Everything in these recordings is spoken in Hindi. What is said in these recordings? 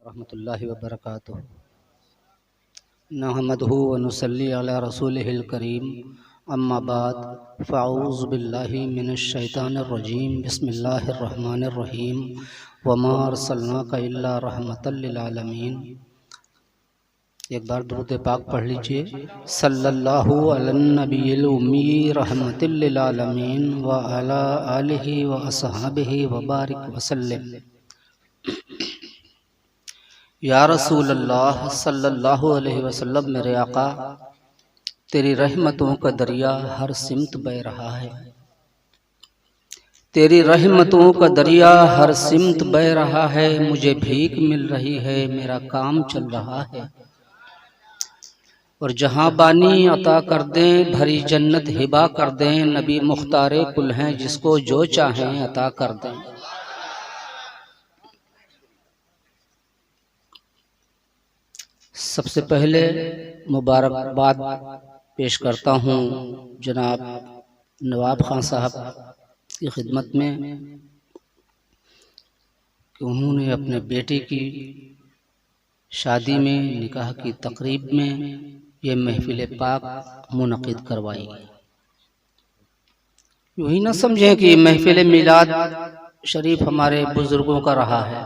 रहमतुल्लाहि व बरकातुहू। नहमदुहु व नुसल्ली अला रसूलिहिल करीम, अम्मा बाद, फ़अऊज़ु बिल्लाहि मिनश शैतानिर रजीम, बिस्मिल्लाहिर रहमानिर रहीम, वमा अर्सलनाका इल्ला रहमतल लिल आलमीन। एक बार दुरूद पाक पढ़ लीजिए। सल्लल्लाहु अलन नबिय्यिल उम्मी रहमतल लिल आलमीन व अला आलिहि व अस्हाबिहि व बारिक वसल्लम। या रसूल अल्लाह सल्लल्लाहु अलैहि वसल्लम, मेरे आका, तेरी रहमतों का दरिया हर सिमत बह रहा है। तेरी रहमतों का दरिया हर सिमत बह रहा है। मुझे भीख मिल रही है, मेरा काम चल रहा है। और जहाँ बानी अता कर दें, भरी जन्नत हिबा कर दें। नबी मुख्तारे कुल हैं, जिसको जो चाहें अता कर दें। सबसे पहले मुबारकबाद पेश करता हूँ जनाब नवाब खान साहब की खिदमत में कि उन्होंने अपने बेटे की शादी में, निकाह की तकरीब में ये महफिल पाक मुनक़िद करवाई। यूँ ही न समझें कि महफिल मिलाद शरीफ हमारे बुजुर्गों का रहा है,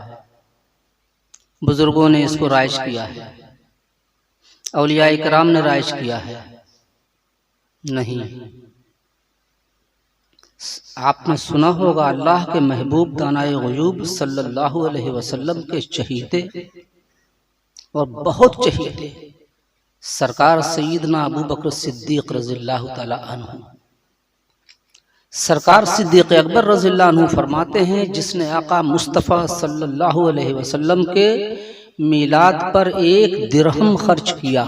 बुजुर्गों ने इसको राइज किया है, औलिया इकराम ने राइज किया है। नहीं, आपने सुना होगा अल्लाह के महबूब दानाए ग़ुयूब सल्लल्लाहु अलैहि वसल्लम के चहीते और बहुत चहीते सरकार सैयदना अबू बकर सिद्दीक़ रज़ियल्लाहु ताला अन्हु, सरकार सिद्दीक़ अकबर रज़ियल्लाहु अन्हु फरमाते हैं, जिसने आका मुस्तफ़ा सल्लल्लाहु अलैहि वसल्लम के मीलाद पर एक दिरहम खर्च किया,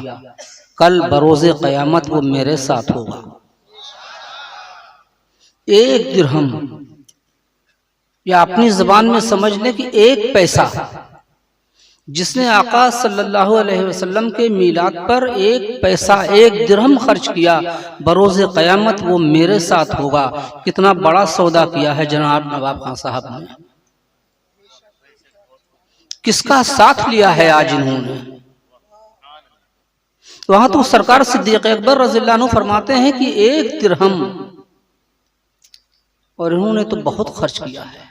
कल बरोज़े क़यामत वो मेरे साथ होगा। एक दिरहम, या अपनी ज़बान में समझ लें कि एक पैसा, जिसने आका सल्लल्लाहु अलैहि वसल्लम के मीलाद पर एक पैसा, एक दिरहम खर्च किया, बरोज़े क़यामत वो मेरे साथ होगा। कितना बड़ा सौदा किया है जनाब नवाब खान साहब ने। किसका साथ लिया है आज इन्होंने। वहां तो सरकार सिद्दीक़ अकबर रज़ियल्लाहु अन्हु फरमाते हैं कि एक दिरहम, और इन्होंने तो बहुत खर्च किया है,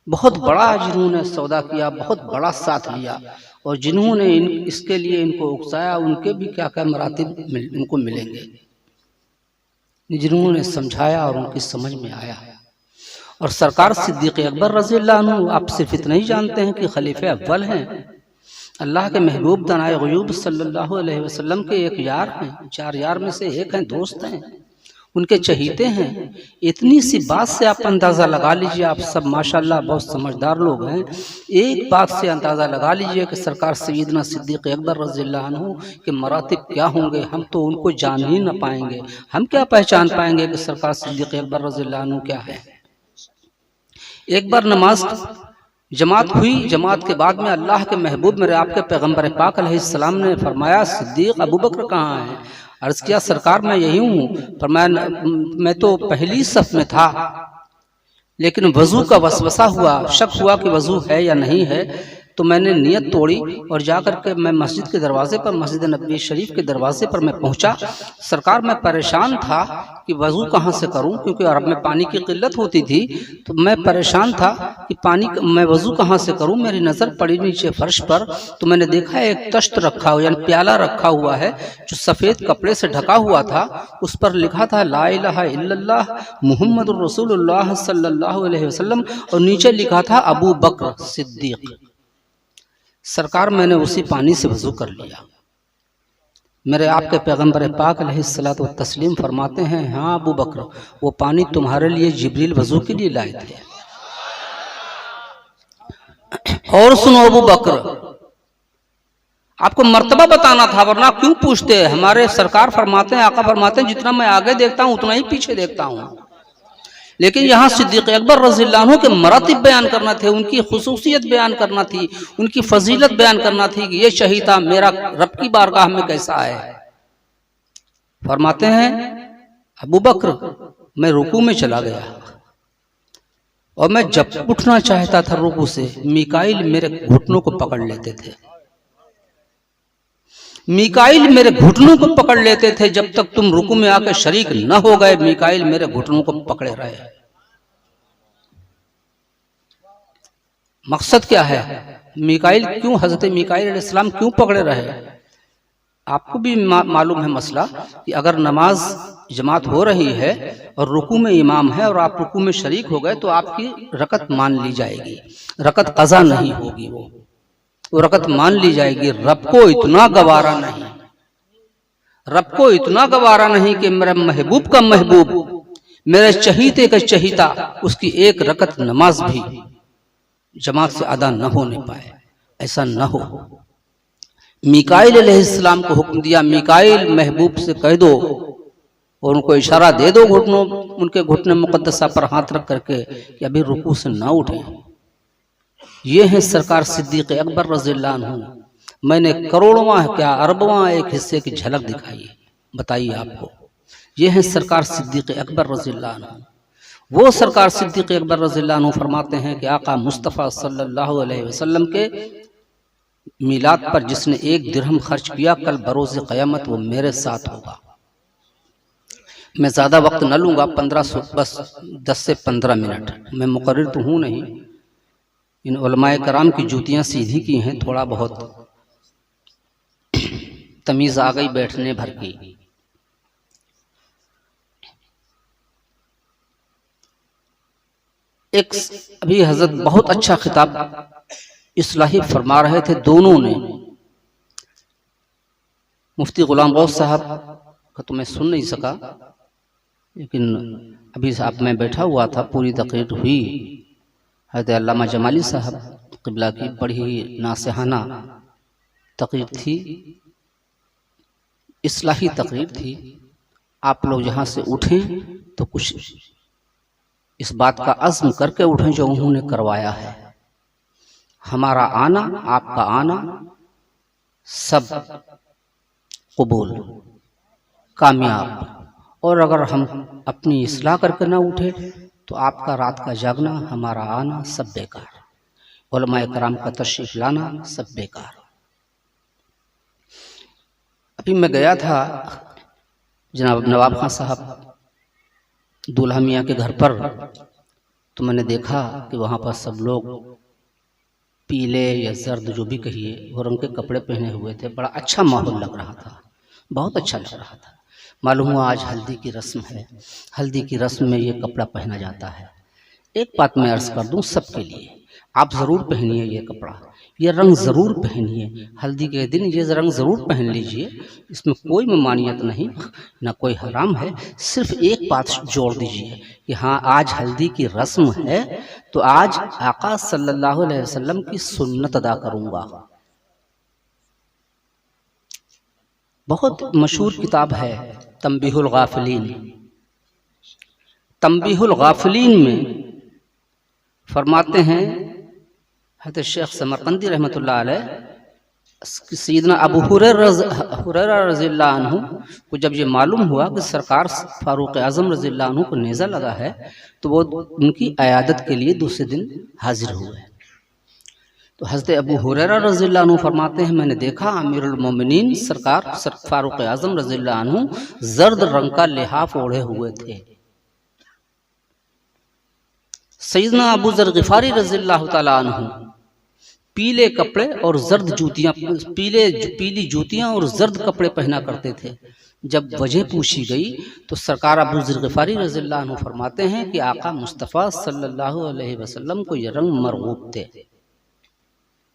बहुत बड़ा जिन्होंने सौदा किया, बहुत बड़ा साथ लिया। और जिन्होंने इसके लिए इनको उकसाया, उनके भी क्या क्या मरातिब इनको मिलेंगे, जिन्होंने समझाया और उनकी समझ में आया। और सरकार सिद्दीक़ अकबर रज़ियल्लाहु अन्हु आप सिर्फ इतना ही जानते हैं कि खलीफे अव्वल हैं, अल्लाह के महबूब दानाए ग़ुयूब सल्लल्लाहु अलैहि वसल्लम के एक यार हैं, चार यार में से एक हैं, दोस्त हैं, उनके चहीते हैं। इतनी सी बात से आप अंदाज़ा लगा लीजिए, आप सब माशाल्लाह बहुत समझदार लोग हैं, एक बात से अंदाज़ा लगा लीजिए कि सरकार सैयदना सिद्दीक़ अकबर रज़ियल्लाहु अन्हु के मरातिब क्या होंगे। हम तो उनको जान ही न पाएंगे, हम क्या पहचान पाएंगे कि सरकार सिद्दीक़ अकबर रज़ियल्लाहु अन्हु क्या है। एक बार नमाज जमात हुई, जमात के बाद में अल्लाह के महबूब मेरे आपके पैगम्बर पाक अलैहिस्सलाम ने फरमाया, सिद्दीक़ अबू बकर कहाँ हैं। अर्ज़ किया, सरकार मैं यही हूँ। फरमाया, मैं तो पहली सफ में था, लेकिन वज़ू का वसवसा हुआ, शक हुआ कि वज़ू है या नहीं है, तो मैंने नियत तोड़ी और जाकर के मैं मस्जिद के दरवाजे पर, मस्जिद नबी शरीफ के दरवाजे पर मैं पहुंचा। सरकार मैं परेशान था कि वज़ू कहाँ से करूं, क्योंकि अरब में पानी की किल्लत होती थी, तो मैं परेशान था कि मैं वज़ू कहाँ से करूं। मेरी नज़र पड़ी नीचे फर्श पर, तो मैंने देखा एक तश्त रखा हुआ, यानी प्याला रखा हुआ है, जो सफ़ेद कपड़े से ढका हुआ था। उस पर लिखा था ला इलाहा इल्लल्लाह मुहम्मदुर रसूलुल्लाह सल्लल्लाहु अलैहि वसल्लम, और नीचे लिखा था अबू बकर सिद्दीक़। सरकार मैंने उसी पानी से वज़ू कर लिया। मेरे आपके पैगम्बर पाक अलैहिस्सलातु व तस्लीम फरमाते हैं, हाँ अबू बकर, वो पानी तुम्हारे लिए जिब्रील वज़ू के लिए लाए थे। और सुनो अबू बकर, आपको मर्तबा बताना था, वरना क्यों पूछते। हमारे सरकार फरमाते हैं, आका फरमाते हैं, जितना मैं आगे देखता हूँ उतना ही पीछे देखता हूँ। लेकिन यहाँ सिद्दीक़ अकबर रज़ियल्लाहु अन्हु के मरातिब बयान करना थे, उनकी खुसूसियत बयान करना थी, उनकी फजीलत बयान करना थी कि ये शहीदा मेरा रब की बारगाह में कैसा है। फरमाते हैं, अबू बकर, मैं रुकू में चला गया, और मैं जब उठना चाहता था रुकू से, मीकाईल मेरे घुटनों को पकड़ लेते थे। मीकाईल मेरे घुटनों को पकड़ लेते थे। जब तक तुम रुकू में आकर शरीक न हो गए, मीकाईल मेरे घुटनों को पकड़े रहे। मकसद क्या है? मीकाईल क्यों, हजरत मीकाईल अलैहिस्सलाम क्यों पकड़े रहे? आपको भी मालूम है मसला कि अगर नमाज जमात हो रही है और रुकू में इमाम है और आप रुकू में शरीक हो गए तो आपकी रकत मान ली जाएगी, रकत कज़ा नहीं होगी, वो रकत मान ली जाएगी। रब को इतना गवारा नहीं, रब को इतना गवारा नहीं कि मेरे महबूब का महबूब, मेरे चहीते का चहीता, उसकी एक रकत नमाज भी जमात से अदा न होने पाए। ऐसा न हो। मीकाईल अलैहिस्सलाम को हुक्म दिया, मीकाईल महबूब से कह दो और उनको इशारा दे दो घुटनों, उनके घुटने मुकद्दसा पर हाथ रख करके कि अभी रुकू से ना उठे। ये है सरकार सिद्दीक अकबर रज़ियल्लाहु अन्हु। मैंने करोड़वां क्या अरबवां एक हिस्से की झलक दिखाई, बताइए आपको। ये है सरकार सिद्दीक अकबर रज़ियल्लाहु अन्हु। वो सरकार सिद्दीक अकबर रज़ियल्लाहु अन्हु फरमाते हैं कि आका मुस्तफ़ा सल्लल्लाहु अलैहि वसल्लम के मिलाद पर जिसने 1 दिरहम खर्च किया, कल बरोज़ क़यामत वो मेरे साथ होगा। मैं ज़्यादा वक्त न लूँगा, 15 बस 10 से 15 मिनट। मैं मुकर्रिर तो हूँ नहीं, इन उलमाए कराम की जूतियाँ सीधी की हैं, थोड़ा बहुत तमीज़ आ गई बैठने भर की। एक अभी हजरत बहुत अच्छा खिताब इस्लाही फरमा रहे थे दोनों ने। मुफ्ती गुलाम गौस साहब का तो मैं सुन नहीं सका, लेकिन अभी आप मैं बैठा हुआ था, पूरी तकरीर हुई। हज़रत अल्लामा जमाली साहब क़िबला की बड़ी ही नासिहाना तकरीर थी, इस्लाही तकरीर थी। आप लोग यहाँ से उठें तो कुछ इस बात का अज़्म करके उठें जो उन्होंने करवाया है। हमारा आना, आपका आना सब कबूल, कामयाब। और अगर हम अपनी इस्लाह करके ना उठे तो आपका रात का जागना, हमारा आना सब बेकार, उलमाए कराम का तशरीफ लाना सब बेकार। अभी मैं गया था जनाब नवाब खान साहब दूल्हा मियाँ के घर पर, तो मैंने देखा कि वहाँ पर सब लोग पीले या जर्द जो भी कहिए वो रंग के कपड़े पहने हुए थे। बड़ा अच्छा माहौल लग रहा था, बहुत अच्छा लग रहा था। मालूम हुआ आज हल्दी की रस्म है, हल्दी की रस्म में ये कपड़ा पहना जाता है। एक बात मैं अर्ज़ कर दूं सबके लिए, आप ज़रूर पहनिए ये कपड़ा, ये रंग ज़रूर पहनिए। हल्दी के दिन ये रंग ज़रूर पहन लीजिए, इसमें कोई ममानियत नहीं, ना कोई हराम है। सिर्फ एक बात जोड़ दीजिए कि हाँ आज हल्दी की रस्म है तो आज आका सल्लल्लाहु अलैहि वसल्लम की सुन्नत अदा करूँगा। बहुत मशहूर किताब है तंबीहुल गाफिलीन। तंबीहुल गाफिलीन में फरमाते हैं हज़रत शेख समरकंदी रहमतुल्लाह अलैह, सैयदना अबू हुरैरा रज़ियल्लाहु अन्हु को जब ये मालूम हुआ कि सरकार फारूक आज़म रज़ियल्लाहु अन्हु को नेज़ा लगा है तो वो उनकी अयादत के लिए दूसरे दिन हाजिर हुए। तो हज़रत अबू हुरैरा रज़ियल्लाहु अन्हु फरमाते हैं मैंने देखा अमीरुल मोमिनीन सरकार फारूक आज़म रज़ियल्लाहु अन्हु जर्द रंग का लिहाफ ओढ़े हुए थे। सैयदना अबू ज़र ग़िफ़ारी रज़ियल्लाहु ताला अन्हु पीले कपड़े और जर्द जूतियाँ, पीली जूतियाँ और जर्द कपड़े पहना करते थे। जब वजह पूछी गई तो सरकार अबू ज़र ग़िफ़ारी रज़ियल्लाहु अन्हु फरमाते हैं कि आका मुस्तफ़ा सल्लल्लाहु अलैहि वसल्लम को ये रंग मरगूब थे,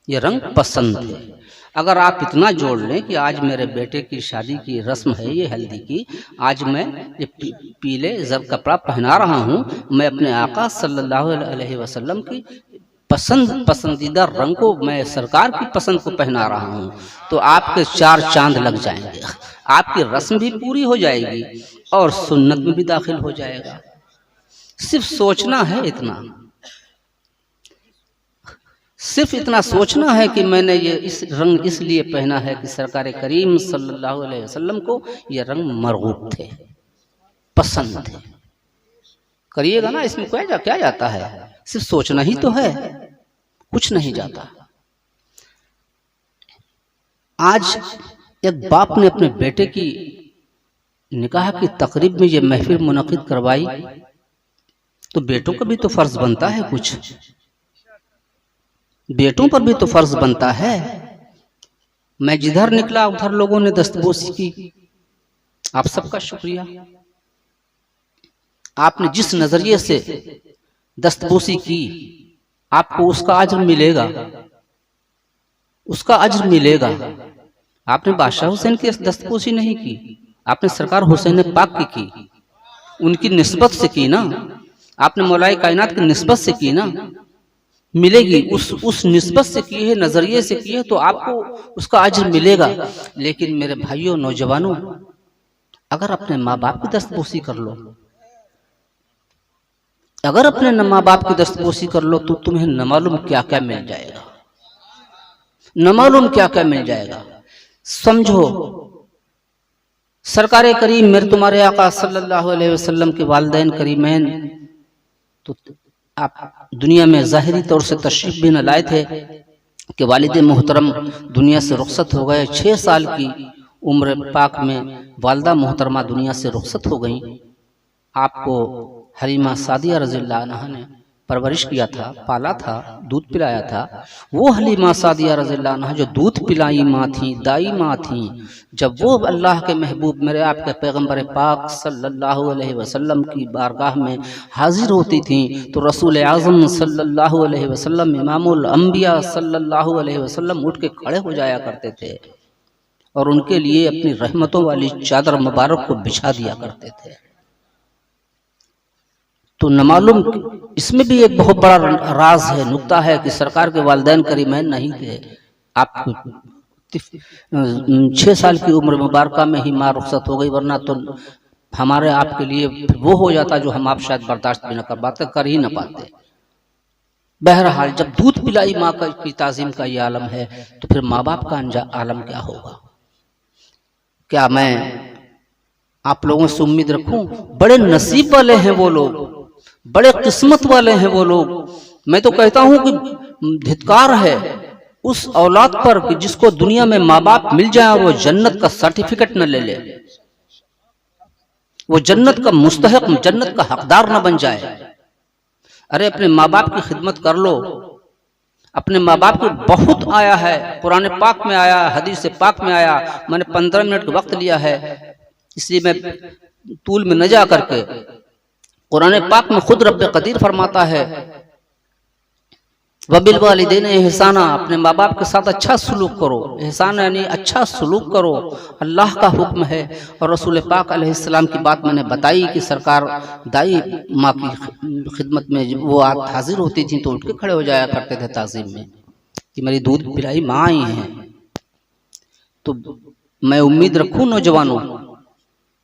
ये रंग पसंद थे। अगर आप इतना जोड़ लें कि आज मेरे बेटे की शादी की रस्म है ये हल्दी की, आज मैं ये पीले जर्द कपड़ा पहना रहा हूँ, मैं अपने आका सल्लल्लाहु अलैहि वसल्लम की पसंदीदा रंग को, मैं सरकार की पसंद को पहना रहा हूँ, तो आपके 4 चांद लग जाएंगे, आपकी रस्म भी पूरी हो जाएगी और सुन्नत में भी दाखिल हो जाएगा। सिर्फ सोचना है, इतना सिर्फ इतना सोचना है कि मैंने ये इस रंग इसलिए पहना है कि सरकार करीम सल्लल्लाहु अलैहि वसल्लम को ये रंग मरगूब थे, पसंद थे। करिएगा ना, इसमें क्या जाता है, सिर्फ सोचना ही तो है, कुछ नहीं जाता। आज एक बाप ने अपने बेटे की निकाह की तकरीब में ये महफिल मुनक़िद करवाई, तो बेटों का भी तो फर्ज बनता है, कुछ बेटों पर भी तो फर्ज बनता है। मैं जिधर निकला उधर लोगों ने दस्तबोसी की, आप सबका शुक्रिया। आपने जिस नजरिए से दस्तबोसी की, आपको उसका अज्र मिलेगा, उसका अज्र मिलेगा। आपने बादशाह हुसैन की दस्तबोसी नहीं की, आपने सरकार हुसैन पाक की, उनकी निस्बत से की ना, आपने मौलाए कायनात की निस्बत से की ना, मिलेगी। उस निस्बत से की है, नजरिए से की है, तो आपको उसका अज्र मिलेगा। लेकिन मेरे भाइयों, नौजवानों, अगर अपने माँ बाप की दस्तबोसी कर लो, अगर अपने माँ बाप की दस्तबोसी कर लो, तो तुम्हें न मालूम क्या क्या मिल जाएगा, न मालूम क्या क्या मिल जाएगा। समझो, सरकारे करीम मेरे तुम्हारे आका सल्लल्लाहु अलैहि वसल्लम के वालिदैन करीमैन तो आप दुनिया में ज़ाहिरी तौर से तशरीफ भी न लाए थे कि वालिद मोहतरम दुनिया से रुखसत हो गए। 6 साल की उम्र पाक में वालदा मोहतरमा दुनिया से रुखसत हो गई। आपको हलीमा सादिया रज़ियल्लाहु अन्हा ने परवरिश किया था, पाला था, दूध पिलाया था। वो हलीमा सादिया रज़ियल्लाहु अन्हा जो दूध पिलाई माँ थी, दाई माँ थी, जब वो अल्लाह के महबूब मेरे आपके पैगंबर पाक सल्लल्लाहु अलैहि वसल्लम की बारगाह में हाजिर होती थी, तो रसूल आज़म सल्लल्लाहु अलैहि वसल्लम, इमामुल अंबिया सल्लल्लाहु अलैहि वसल्लम उठ के खड़े हो जाया करते थे और उनके लिए अपनी रहमतों वाली चादर मुबारक को बिछा दिया करते थे। तो न मालूम, इसमें भी एक बहुत बड़ा राज है, नुक्ता है कि सरकार के वालिदैन करीमैन नहीं थे। आपको 6 साल की उम्र मुबारका में ही माँ रुखसत हो गई, वरना तो हमारे आपके लिए वो हो जाता जो हम आप शायद बर्दाश्त भी न कर पाते, कर ही न पाते। बहरहाल, जब दूध पिलाई माँ की ताज़ीम का ये आलम है, तो फिर माँ बाप का आलम क्या होगा। क्या मैं आप लोगों से उम्मीद रखूं? बड़े नसीब वाले हैं वो लोग, बड़े किस्मत वाले हैं वो लोग। मैं तो कहता हूं कि धिक्कार है उस औलाद पर कि जिसको दुनिया में माँ बाप मिल जाए और वो जन्नत का सर्टिफिकेट न ले ले, वो जन्नत का मुस्तहिक, जन्नत का हकदार न बन जाए। अरे अपने माँ बाप की खिदमत कर लो। अपने माँ बाप को बहुत आया है, कुरान पाक में आया, हदीस पाक में आया। मैंने 15 मिनट का वक्त लिया है, इसलिए मैं तूल में न जा करके, कुरान पाक में खुद रब्बे कदीर फरमाता है, वबिल वालिदैन एहसाना, अपने माँ बाप के साथ अच्छा सलूक करो। एहसान यानी अच्छा सलूक करो, अल्लाह का हुक्म है। और रसूल पाक अलैहिस्सलाम की बात मैंने बताई कि सरकार दाई माँ की खिदमत में वो आप हाजिर होती थी तो उठ के खड़े हो जाया करते थे ताज़ीम में कि मेरी दूध पिलाई माँ आई हैं। तो मैं उम्मीद रखूँ नौजवानों,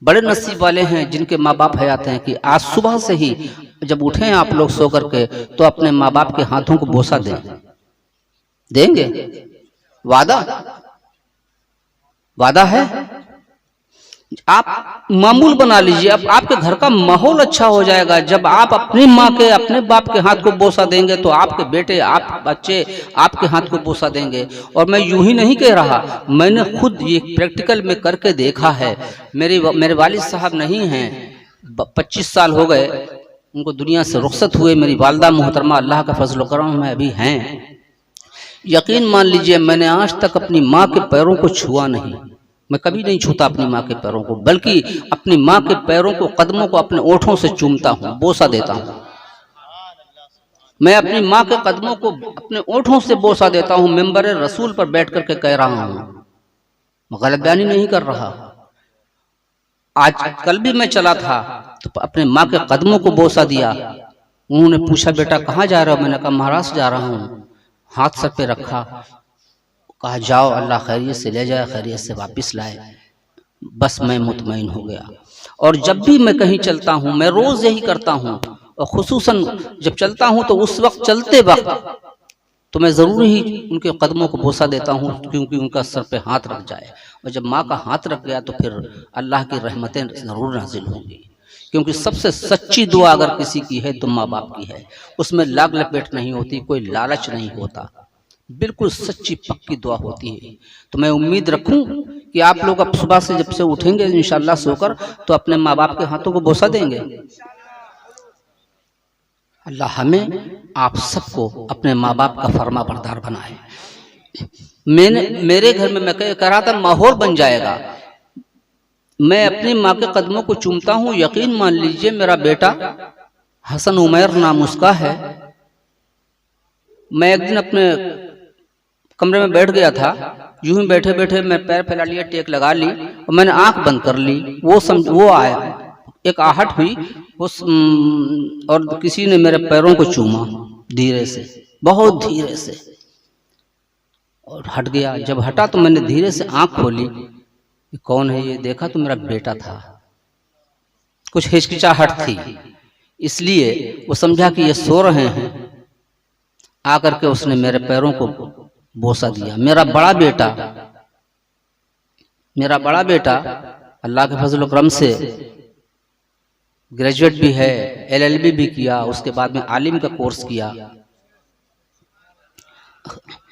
बड़े नसीब वाले हैं जिनके माँ बाप हयात हैं कि आज सुबह से ही जब उठें आप लोग सो करके तो अपने माँ बाप के हाथों को बोसा देंगे। वादा है। आप मामूल बना लीजिए, अब आपके घर का माहौल अच्छा हो जाएगा। जब आप अपनी माँ के, अपने बाप के हाथ को बोसा देंगे तो आपके बेटे, आप बच्चे आपके हाथ को बोसा देंगे। और मैं यूं ही नहीं कह रहा, मैंने खुद ये प्रैक्टिकल में करके देखा है। मेरे वालिद साहब नहीं हैं, 25 साल हो गए उनको दुनिया से रुखसत हुए। मेरी वालदा मोहतरमा अल्लाह का फजल व करम में अभी हैं। यकीन मान लीजिए, मैंने आज तक अपनी माँ के पैरों को छुआ नहीं। मैं कभी नहीं छूता अपनी माँ के पैरों को, बल्कि अपनी माँ के पैरों को, कदमों को अपने ओठों से चूमता हूँ, बोसा देता हूँ। मैं अपनी माँ के कदमों को अपने ओठों से बोसा देता हूँ। मेंबर रसूल पर बैठ करके कह रहा हूँ, गलत बयानी नहीं कर रहा। आज कल भी मैं चला था तो अपने माँ के कदमों को बोसा दिया। उन्होंने पूछा, बेटा कहाँ जा रहे हो? मैंने कहा महाराष्ट्र जा रहा हूँ। हाथ सर पे रखा, कहा जाओ, अल्लाह खैरियत से ले जाए, खैरियत से वापस लाए। बस मैं मुतमईन हो गया। और जब भी मैं कहीं चलता हूँ, मैं रोज यही करता हूँ, और खुसूसन जब चलता हूँ तो उस वक्त, चलते वक्त तो मैं जरूर ही उनके कदमों को बोसा देता हूँ, क्योंकि उनका सर पे हाथ रख जाए। और जब माँ का हाथ रख गया तो फिर अल्लाह की रहमतें जरूर नाजिल होंगी, क्योंकि सबसे सच्ची दुआ अगर किसी की है तो माँ बाप की है, उसमें लाग लपेट नहीं होती, कोई लालच नहीं होता, बिल्कुल सच्ची पक्की दुआ होती है। तो मैं उम्मीद रखूं कि आप लोग अब सुबह से जब से उठेंगे इंशाल्लाह सोकर तो अपने माँ बाप के हाथों को बोसा देंगे। अल्लाह हमें आप सबको अपने माँ बाप का फरमा बरदार बनाए। मेरे घर में मैं कह रहा था माहौल बन जाएगा। मैं अपनी माँ के कदमों को चूमता हूँ, यकीन मान लीजिए मेरा बेटा हसन उमैर नाम उसका है। मैं एक दिन अपने कमरे में बैठ गया था, यूं ही बैठे बैठे मैं पैर फैला लिया, टेक लगा ली और मैंने आंख बंद कर ली। वो आया, एक आहट हुई और किसी ने मेरे पैरों को चूमा धीरे से, बहुत धीरे से, और हट गया। जब हटा तो मैंने धीरे से आंख खोली, कौन है ये देखा तो मेरा बेटा था। कुछ हिचकिचाहट थी, इसलिए वो समझा कि ये सो रहे हैं, आकर के उसने मेरे पैरों को बोसा दिया। मेरा बड़ा बेटा अल्लाह के फजल करम से ग्रेजुएट भी है, LLB भी किया, उसके बाद में आलिम का कोर्स किया।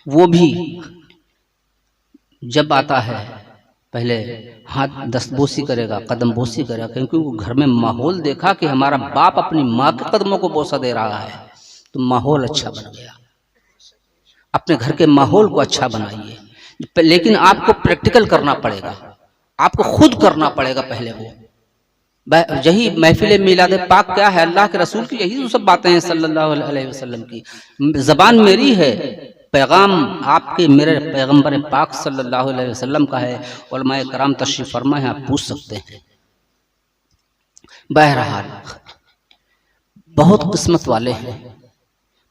वो भी जब आता है पहले हाथ दस्तबोसी करेगा, कदम बोसी करेगा, क्योंकि वो घर में माहौल देखा कि हमारा बाप अपनी माँ के कदमों को बोसा दे रहा है, तो माहौल अच्छा बन गया। अपने घर के माहौल को अच्छा बनाइए, लेकिन आपको प्रैक्टिकल करना पड़ेगा, आपको खुद करना पड़ेगा पहले। वो यही महफिल मिलाद पाक क्या है, अल्लाह के रसूल की यही तो सब बातें हैं सल्लल्लाहु अलैहि वसल्लम की। जबान मेरी है, पैगाम आपके मेरे पैगंबर पाक सल्लल्लाहु अलैहि वसल्लम का है। उलमाए कराम तशरीफ फरमा है, आप पूछ सकते हैं। बहरहाल बहुत किस्मत वाले हैं,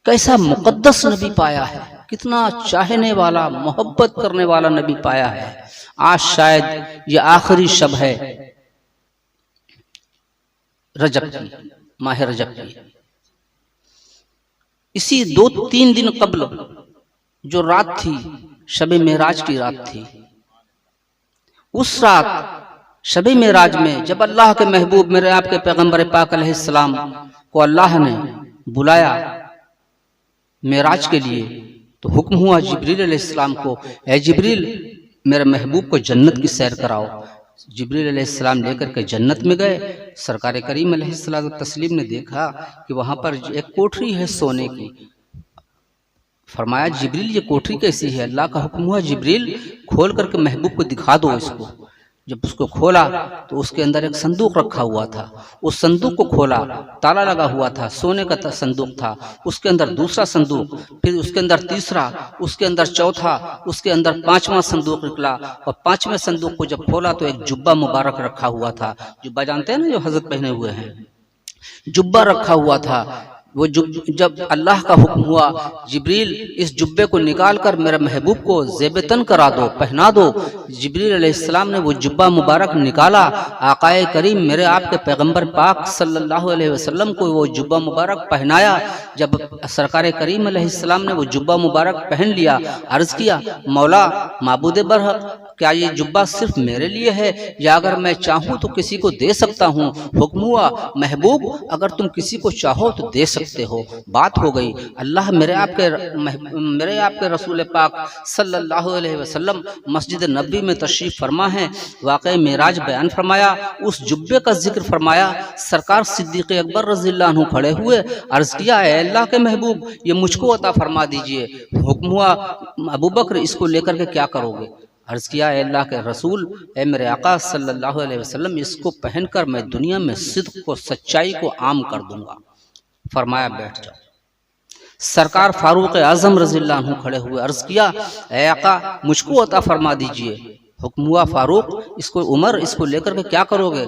कैसा मुकद्दस नबी पाया है, कितना चाहने वाला, मोहब्बत करने वाला नबी पाया है। आज शायद ये आखिरी शब है रजब की, माह रजब की। इसी 2-3 दिन कबल जो रात थी, शब मेराज की रात थी, उस रात शब मेराज में जब अल्लाह के महबूब मेरे आपके पैगंबर पाक अलैहिस्सलाम को अल्लाह ने बुलाया मेराज के लिए, तो हुक्म हुआ जिब्रील अलैहिस्सलाम को, ए जिब्रील मेरे महबूब को जन्नत की सैर कराओ। जिब्रील अलैहिस्सलाम लेकर के जन्नत में गए। सरकार करीम अलैहिस्सलाम तस्लीम ने देखा कि वहां पर एक कोठरी है सोने की। फरमाया जिब्रील ये कोठरी कैसी है? अल्लाह का हुक्म हुआ जिब्रील खोल करके महबूब को दिखा दो इसको। जब उसको खोला तो उसके अंदर एक संदूक रखा हुआ था। उस संदूक को खोला, ताला लगा हुआ था, सोने का संदूक था। उसके अंदर दूसरा संदूक, फिर उसके अंदर तीसरा, उसके अंदर चौथा, उसके अंदर 5वां संदूक निकला। और 5वें संदूक को जब खोला तो एक जुब्बा मुबारक रखा हुआ था। जुब्बा जानते हैं ना, जो हजरत पहने हुए हैं, जुब्बा रखा हुआ था। वो जब अल्लाह का हुक्म हुआ जिब्रील इस जुब्बे को निकाल कर मेरे महबूब को ज़ेबतन करा दो, पहना दो। जिब्रील अलैहिस्सलाम ने वो जुब्बा मुबारक निकाला। आकाए करीम मेरे आपके पैगंबर पाक सल्लल्लाहु अलैहि वसल्लम को वो जुब्बा मुबारक पहनाया। जब सरकार करीम अलैहिस्सलाम ने वो जुब्बा मुबारक पहन लिया, अर्ज किया मौला माबूद बरहक, क्या ये जुब्बा सिर्फ मेरे लिए है या अगर मैं चाहूँ तो किसी को दे सकता हूँ? हुक्म हुआ महबूब अगर तुम किसी को चाहो तो दे सकते हो। बात हो गई। अल्लाह मेरे आपके रसूल पाक सल्लल्लाहु अलैहि वसल्लम मस्जिद नबी में तशरीफ फरमा है। वाक़ई मेराज बयान फरमाया, उस जुब्बे का जिक्र फरमाया। सरकार सिद्दीक़ अकबर रज़ियल्लाहु अन्हु खड़े हुए, अर्ज किया है अल्लाह के महबूब ये मुझको अता फरमा दीजिए। हुक्म हुआ अबू बकर इसको लेकर के क्या करोगे? अर्ज किया अल्लाह के रसूल, ए मेरे आका सल्लल्लाहु अलैहि वसल्लम इसको पहनकर मैं दुनिया में सिद्क को, सच्चाई को आम कर दूंगा। फरमाया बैठ जाओ। सरकार फारूक आजम रज़ियल्लाहु अन्हु खड़े हुए, अर्ज किया ए आका मुझको अता फरमा दीजिए। हुक्म हुआ फारूक इसको, उमर इसको लेकर के क्या करोगे?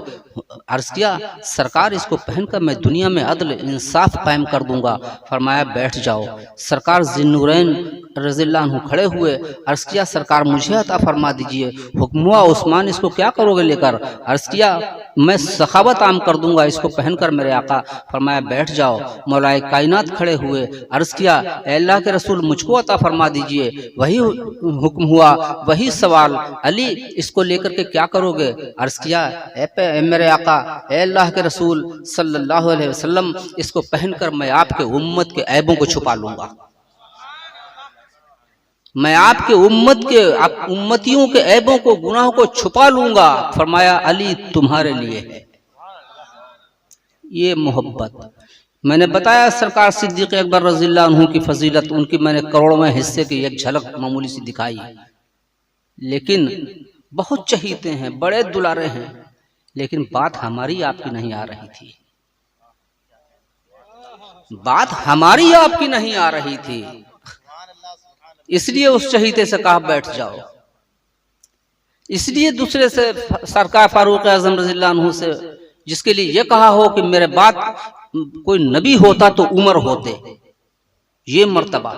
अर्ज किया सरकार इसको पहनकर मैं दुनिया में अदल इंसाफ कायम कर दूंगा। फरमाया बैठ जाओ। सरकार जिन्नूरैन रज़ियल्लाहु अन्हु खड़े हुए, अर्ज़ किया सरकार मुझे अता फरमा दीजिए। हुक्म हुआ उस्मान इसको क्या करोगे लेकर? अर्ज़ किया मैं सखावत आम कर दूंगा इसको पहनकर मेरे आका। फरमाया बैठ जाओ। मौलाए कायनात खड़े हुए, अर्ज़ किया अल्लाह के रसूल मुझको अता फरमा दीजिए। वही हुक्म हुआ, वही सवाल, अली इसको लेकर के क्या करोगे? अर्ज़ किया ए मेरे आका, अल्लाह के रसूल सल्लल्लाहु अलैहि वसल्लम इसको पहनकर मैं आपके उम्मत के ऐबों को छुपा लूंगा, मैं आपके उम्मतियों के ऐबों को, गुनाहों को छुपा लूंगा। फरमाया अली तुम्हारे लिए है। ये मोहब्बत मैंने बताया सरकार सिद्दीक़ अकबर रज़ियल्लाहु अन्हु की फजीलत, उनकी मैंने करोड़वें हिस्से की एक झलक मामूली सी दिखाई, लेकिन बहुत चहीते हैं, बड़े दुलारे हैं, लेकिन बात हमारी आपकी नहीं आ रही थी, बात हमारी आपकी नहीं आ रही थी। इसलिए उस चहीते से कहा बैठ जाओ। इसलिए दूसरे से सरकार फारूक आज़म रज़ियल्लाहु अन्हु से, जिसके लिए यह कहा हो कि मेरे बाद कोई नबी होता तो उमर होते, ये मर्तबा,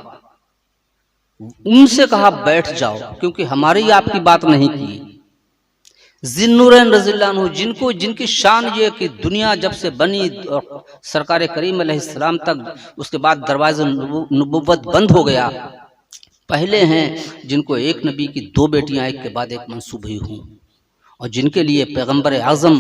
उनसे कहा बैठ जाओ, क्योंकि हमारी आपकी बात नहीं की। ज़िन्नुरैन रज़ियल्लाहु अन्हु, जिनको जिनकी शान ये कि दुनिया जब से बनी और सरकार करीम अलैहिस्सलाम तक, उसके बाद दरवाज़ा नबुव्वत बंद हो गया, पहले हैं जिनको एक नबी की दो बेटियां एक के बाद एक मंसूब हुई हूं, और जिनके लिए पैगंबर आज़म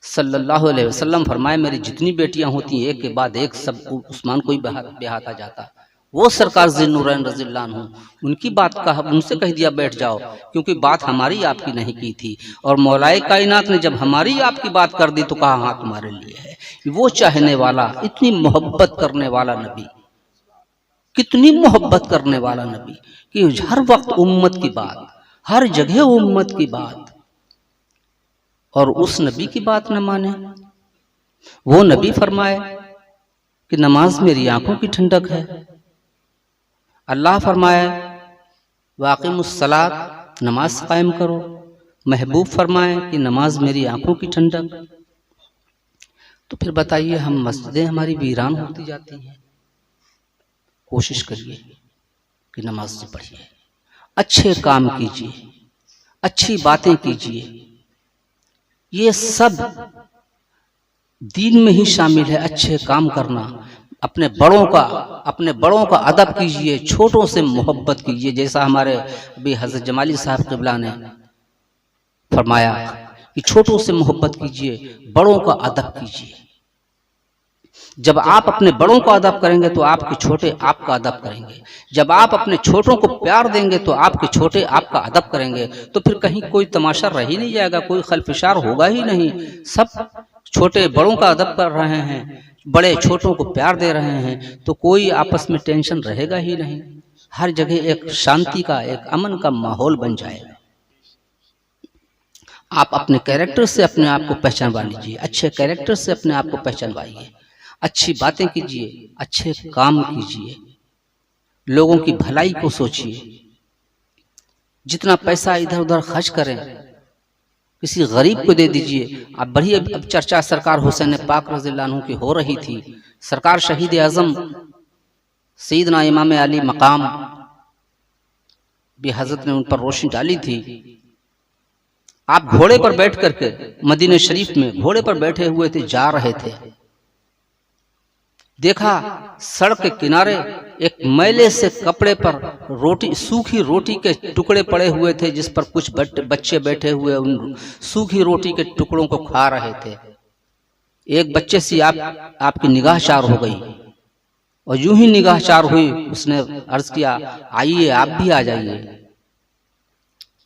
सल्लल्लाहु अलैहि वसल्लम फरमाए मेरी जितनी बेटियां होती एक के बाद एक सब उस्मान को ही ब्याहता जाता। वो सरकार ज़िन्नुरैन रज़ियल्लाहु अन्हु, उनकी बात कहा, उनसे कह दिया बैठ जाओ, क्योंकि बात हमारी आपकी नहीं की थी। और मौलाए कायनात ने जब हमारी आपकी बात कर दी तो कहा हाँ तुम्हारे लिए है। वो चाहने वाला, इतनी मोहब्बत करने वाला नबी, कितनी मोहब्बत करने वाला नबी कि हर वक्त उम्मत की बात, हर जगह उम्मत की बात, और उस नबी की बात न माने। वो नबी फरमाए कि नमाज मेरी आंखों की ठंडक है। अल्लाह फरमाए वाक़िमुस्सलात, नमाज कायम करो। महबूब फरमाए कि नमाज मेरी आंखों की ठंडक। तो फिर बताइए, हम मस्जिदें हमारी वीरान होती जाती हैं। कोशिश करिए कि नमाज से पढ़िए, अच्छे काम कीजिए, अच्छी बातें कीजिए, ये सब दीन में ही शामिल है। अच्छे काम करना, अपने बड़ों का अदब कीजिए, छोटों से मोहब्बत कीजिए। जैसा हमारे अभी हज़रत जमाली साहब क़िबला ने फरमाया कि छोटों से मोहब्बत कीजिए, बड़ों का अदब कीजिए। जब आप अपने बड़ों का अदब करेंगे तो आपके छोटे आपका अदब करेंगे। जब आप अपने छोटों को प्यार देंगे तो आपके छोटे आपका अदब करेंगे। तो फिर कहीं कोई तमाशा रह ही नहीं जाएगा, कोई खलफिशार होगा ही नहीं। सब छोटे बड़ों का अदब कर रहे हैं, बड़े छोटों को प्यार दे रहे हैं, तो कोई आपस में टेंशन रहेगा ही नहीं। हर जगह एक शांति का, एक अमन का माहौल बन जाएगा। आप अपने कैरेक्टर से अपने आप को पहचानवा लीजिए, अच्छे कैरेक्टर से अपने आप को पहचानवाइए, अच्छी बातें कीजिए, अच्छे काम कीजिए, लोगों की भलाई को सोचिए। जितना पैसा इधर उधर खर्च करें, किसी गरीब को दे दीजिए। अब बड़ी अब चर्चा सरकार हुसैन पाक रज़ियल्लाहु अन्हु की हो रही थी। सरकार शहीद आज़म सैयदना इमाम अली मकाम भी हजरत ने उन पर रोशनी डाली थी। आप घोड़े पर बैठ करके मदीने शरीफ में घोड़े पर बैठे हुए थे, जा रहे थे। देखा सड़क के किनारे एक मैले से कपड़े पर रोटी, सूखी रोटी के टुकड़े पड़े हुए थे, जिस पर कुछ बच्चे बैठे हुए उन सूखी रोटी के टुकड़ों को खा रहे थे। एक बच्चे से आपकी निगाह चार हो गई, और यूं ही निगाह चार हुई, उसने अर्ज किया आइए आप भी आ जाइए।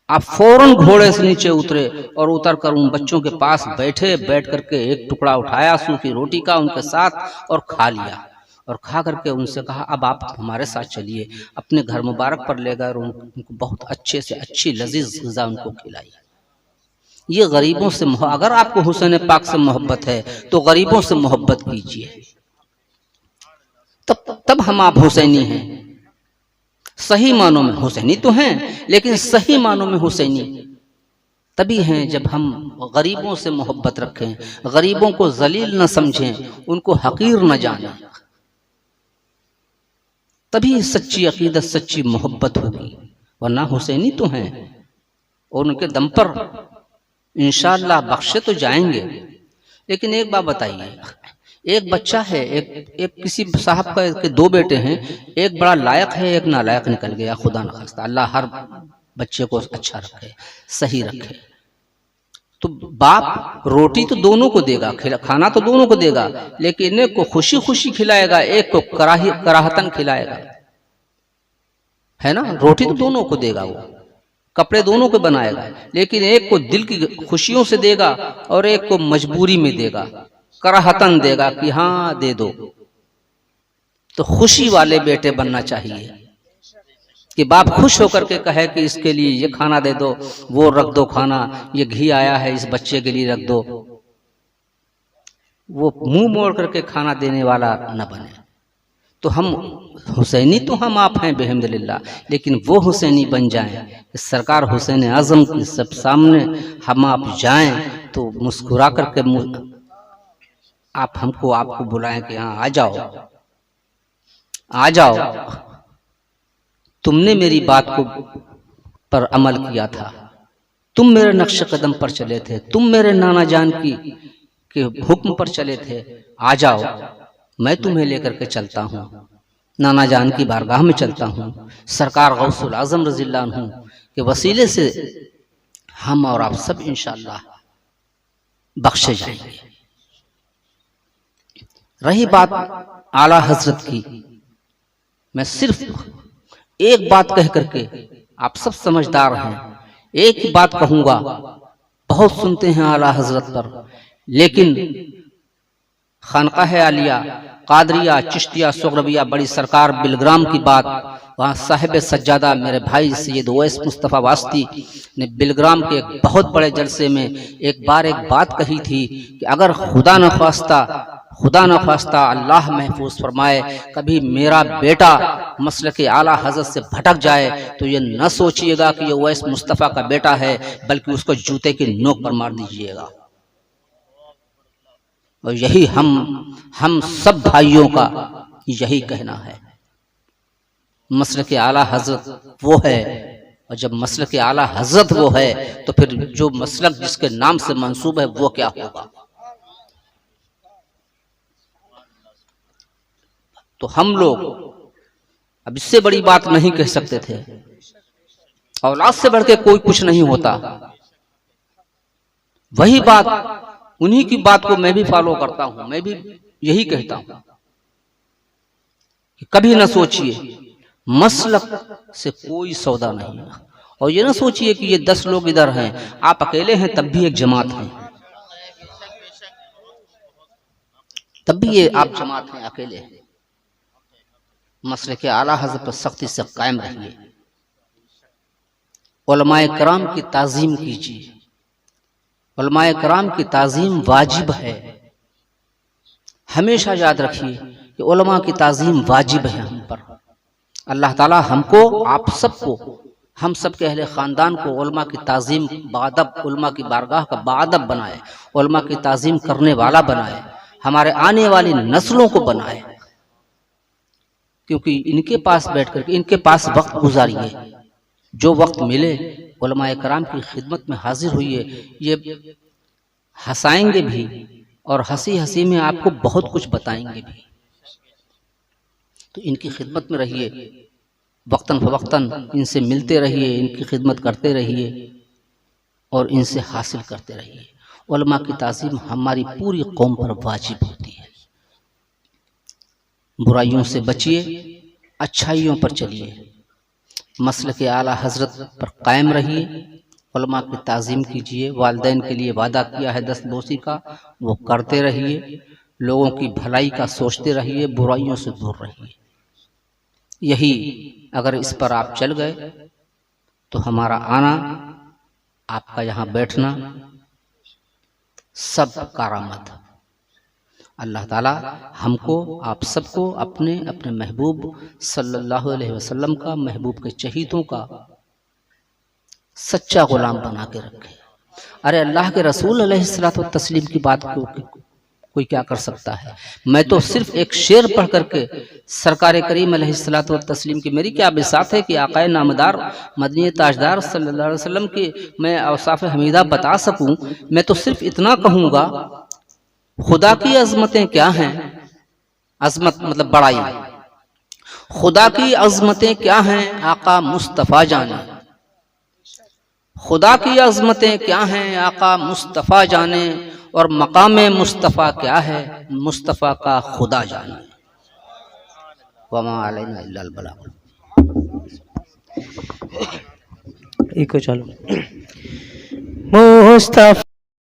आप फौरन घोड़े से नीचे उतरे और उतरकर उन बच्चों के पास बैठे, बैठ करके एक टुकड़ा उठाया सूखी रोटी का उनके साथ और खा लिया। और खा करके उनसे कहा अब आप हमारे साथ चलिए, अपने घर मुबारक पर ले गए और उनको बहुत अच्छे से अच्छी लजीज ग़िज़ा उनको खिलाई। ये गरीबों से, अगर आपको हुसैन पाक से मोहब्बत है तो गरीबों से मोहब्बत कीजिए, तब हम आप हुसैनी हैं। सही मानों में हुसैनी तो हैं, लेकिन सही मानों में हुसैनी तभी हैं जब हम गरीबों से मोहब्बत रखें, गरीबों को जलील न समझें, उनको हकीर न जानें। तभी सच्ची अकीदत, सच्ची मोहब्बत होगी, वरना हुसैनी तो हैं और उनके दम पर इंशाअल्लाह बख्शे तो जाएंगे। लेकिन एक बात बताइए, एक बच्चा है, एक किसी साहब का के दो बेटे हैं, एक बड़ा लायक है, एक नालायक निकल गया, खुदा न खास्ता, अल्लाह हर बच्चे को अच्छा रखे, सही रखे। तो बाप रोटी तो दोनों को देगा, खाना तो दोनों को देगा, लेकिन एक को खुशी खुशी खिलाएगा, एक को कराहतन खिलाएगा, है ना। रोटी तो दोनों को देगा, वो कपड़े दोनों को बनाएगा, लेकिन एक को दिल की खुशियों से देगा और एक को मजबूरी में देगा, कराहतन देगा कि हाँ दे दो। तो खुशी वाले बेटे बनना चाहिए कि बाप खुश होकर के कहे कि इसके लिए ये खाना दे दो, वो रख दो खाना, ये घी आया है इस बच्चे के लिए रख दो। वो मुंह मोड़ करके खाना देने वाला न बने। तो हम हुसैनी तो हम आप हैं बेहम्दुलिल्लाह, लेकिन वो हुसैनी बन जाएं, सरकार हुसैन आजम के सब सामने हम आप जाएं तो मुस्कुरा करके आप हमको आपको बुलाएं कि हाँ आ जाओ, आ जाओ, तुमने मेरी बात को पर अमल किया था, तुम मेरे नक्श कदम पर चले थे, तुम मेरे नाना जान के हुक्म पर चले थे, आ जाओ, मैं तुम्हें लेकर के चलता हूँ, नाना जान की बारगाह में चलता हूँ, सरकार गौसुल आजम रज़ियल्लाहु अन्हु के वसीले से हम और आप सब इंशाअल्लाह बख्शे जाएंगे। रही बात आला हजरत की, मैं सिर्फ एक बात कह करके, आप सब समझदार हैं, एक ही बात कहूंगा, बहुत सुनते हैं आला हजरत पर, लेकिन खानकाह आलिया, कादरिया, चिश्तिया, सुगरविया, बड़ी सरकार बिलग्राम की बात, वहाँ साहिब सज्जादा मेरे भाई सैयद ओवैस मुस्तफ़ा वास्ती ने बिलग्राम के एक बहुत बड़े जलसे में एक बार एक बात कही थी कि अगर खुदा न ख्वास्ता अल्लाह महफूज फरमाए कभी मेरा बेटा मसलक आला हजरत से भटक जाए तो ये न सोचिएगा कि ये ओवैस मुस्तफ़ा का बेटा है, बल्कि उसको जूते की नोक पर मार दीजिएगा। और यही हम सब भाइयों का यही कहना है। मसलक आला हजरत वो है, और जब मसलक आला हजरत वो है तो फिर जो मसलक जिसके नाम से मंसूब है वो क्या होगा। तो हम लोग अब इससे बड़ी बात नहीं कह सकते थे, औलाद से बढ़ के कोई कुछ नहीं होता। वही बात, उन्हीं की बात को मैं भी फॉलो करता हूं, मैं भी यही कहता हूं कि कभी ना सोचिए मसलक से कोई सौदा नहीं है, और ये ना सोचिए कि ये 10 लोग इधर हैं, आप अकेले हैं तब भी एक जमात है, तब भी ये आप जमात हैं, अकेले हैं। मसलक आला हज़रत पर सख्ती से कायम रहिए, उलमाए कराम की ताज़ीम कीजिए, उलमाए कराम की ताज़ीम वाजिब है। हमेशा याद रखिए कि उलमा की ताज़ीम वाजिब है हम पर। अल्लाह ताला हमको, आप सबको, हम सब के अहले ख़ानदान को उलमा की ताज़ीम बादब, उलमा की बारगाह का बादब बनाए, उलमा की ताज़ीम करने वाला बनाए, हमारे आने वाली नस्लों को बनाए। क्योंकि इनके पास बैठ करके इनके पास वक्त गुजारिए, जो वक्त मिले उलमाए कराम की खिदमत में हाजिर हुई। ये हंसाएंगे भी और हंसी हंसी में आपको बहुत कुछ बताएंगे भी। तो इनकी खिदमत में रहिए, वक्तन फवक्तन इनसे मिलते रहिए, इनकी खिदमत करते रहिए और इनसे हासिल करते रहिए। उलमा की ताज़ीम हमारी पूरी कौम पर वाजिब होती है। बुराइयों से बचिए, अच्छाइयों पर चलिए, मसलक आला हजरत पर कायम रहिए, उलमा की ताज़ीम कीजिए। वालिदैन के लिए वादा किया है दस्तबोसी का, वो करते रहिए, लोगों की भलाई का सोचते रहिए, बुराइयों से दूर रहिए। यही अगर इस पर आप चल गए तो हमारा आना, आपका यहाँ बैठना सब कारामत। अल्लाह ताला हमको, आप सबको अपने अपने महबूब सल्लल्लाहु अलैहि वसल्लम का, महबूब के चहीतों का सच्चा गुलाम बना के रखे। अरे अल्लाह के रसूल अलैहिस्सलातु वस्सलाम की बात कोई क्या कर सकता है। मैं तो सिर्फ एक शेर पढ़ करके सरकार करीम अलैहिस्सलातु वत्तस्लीम की मेरी क्या बिसात है कि आकाए नामदार मदनी ताजदार सल्लल्लाहु अलैहि वसल्लम की मैं औसाफ हमीदा बता सकूं। मैं तो सिर्फ इतना कहूँगा, खुदा की अजमतें क्या हैं, अजमत मतलब बड़ाई, खुदा की अजमतें क्या हैं आका मुस्तफ़ा जाने, खुदा की अजमतें क्या हैं आका मुस्तफ़ा जाने, और मकाम मुस्तफ़ा क्या है मुस्तफ़ा का खुदा जाने। वमा अलैना इल्लल बलाग। चलो मुस्तफ़ा